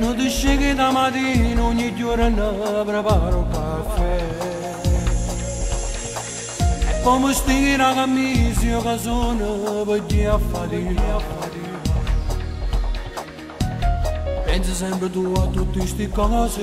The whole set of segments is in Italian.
non ti scegli da mattina, ogni giorno preparo un caffè. E poi mi stira la camicia che sono per chi a fatica. Penso sempre tu a tutte queste cose,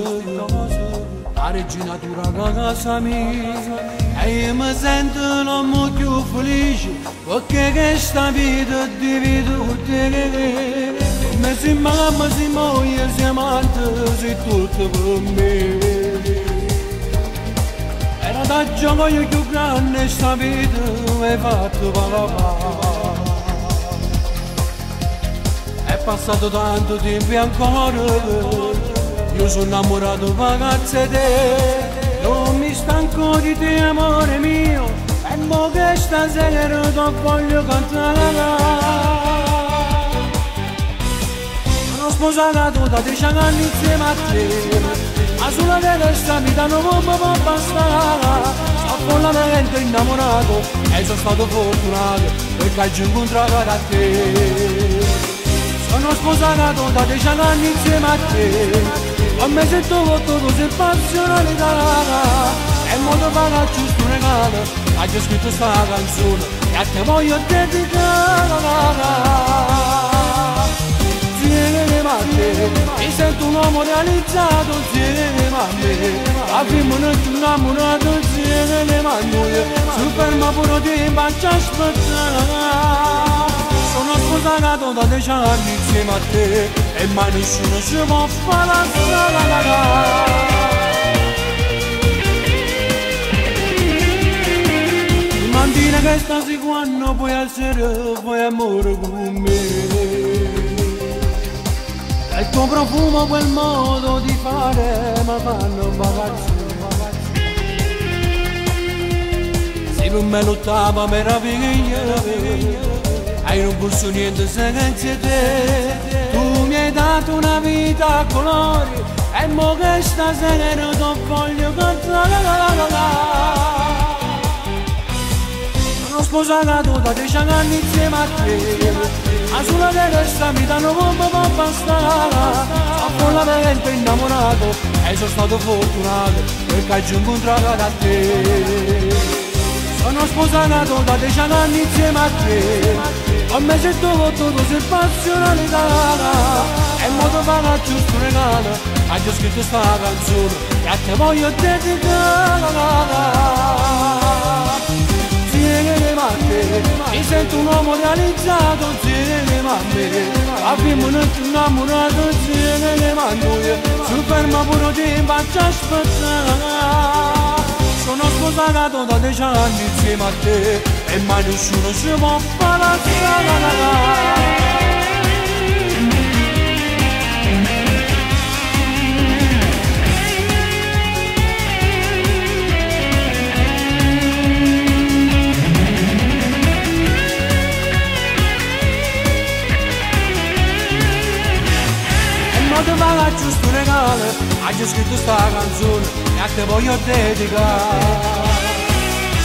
la reginatura che casa mia. E io mi sento l'uomo più felice, perché questa vita divide tutte. Ma se mamma, se moglie, se amante, sei tutto per me. Era da gioia più grande sta vita, hai fatto papà. È passato tanto tempo e ancora, io sono innamorato ragazza di te. Non mi stanco di te amore mio, e mo che stasera ti voglio cantare. Sono sposato da 10 anni insieme a te, ma sulla questa vita non può bastare. Sto follemente innamorato e sono stato fortunato perché ho incontrato da te. Sono sposato da 10 anni insieme a te, a me sento molto così passionalità. E mo ti farò giusto un regalo, hai scritto sta canzone e a te voglio dedicare. Insieme a te, mi sento un uomo realizzato insieme a me. Abbiamo innamorato insieme a noi, si ferma pure tempo ci aspettare. Sono sposato da 10 anni insieme a te, e mai nessuno ci può fare la strada. Mi mantiene che stasi quando puoi essere, puoi amore con me. Il tuo profumo, quel modo di fare, mi fanno bagazzare. Se per me lottava meraviglia, e non posso niente senza te. Tu mi hai dato una vita a colori, e mo che stasera ti voglio cantare. Sono sposato da 10 anni insieme a te, ma sulla questa vita non può bastare. Sono follemente innamorato e sono stato fortunato perché ho incontrato da te. Sono sposato da 10 anni insieme a te, a me sento molto così passionalità. E mo ti farò giusto un regalo, hai già scritto sta canzone e a te voglio dedicare. Insieme a te, mi sento un uomo realizzato insieme a me. Abbiamo innamorato insieme a noi, si ferma pure tempo ci aspettare. Sono sposato da 10 anni insieme a te, e mai nessuno ci può fare la strada. Ti farò giusto un regalo, hai già scritto sta canzone e a te voglio dedicare.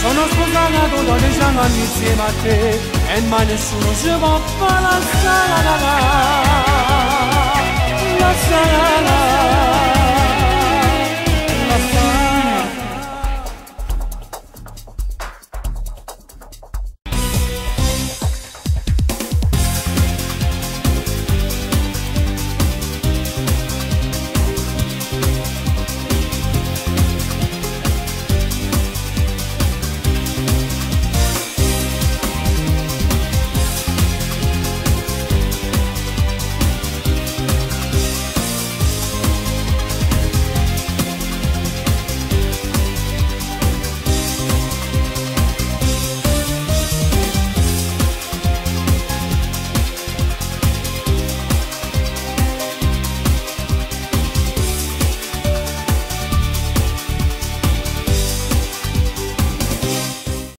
Sono sposato da 10 anni insieme a te, e mai nessuno ci può fare la strada.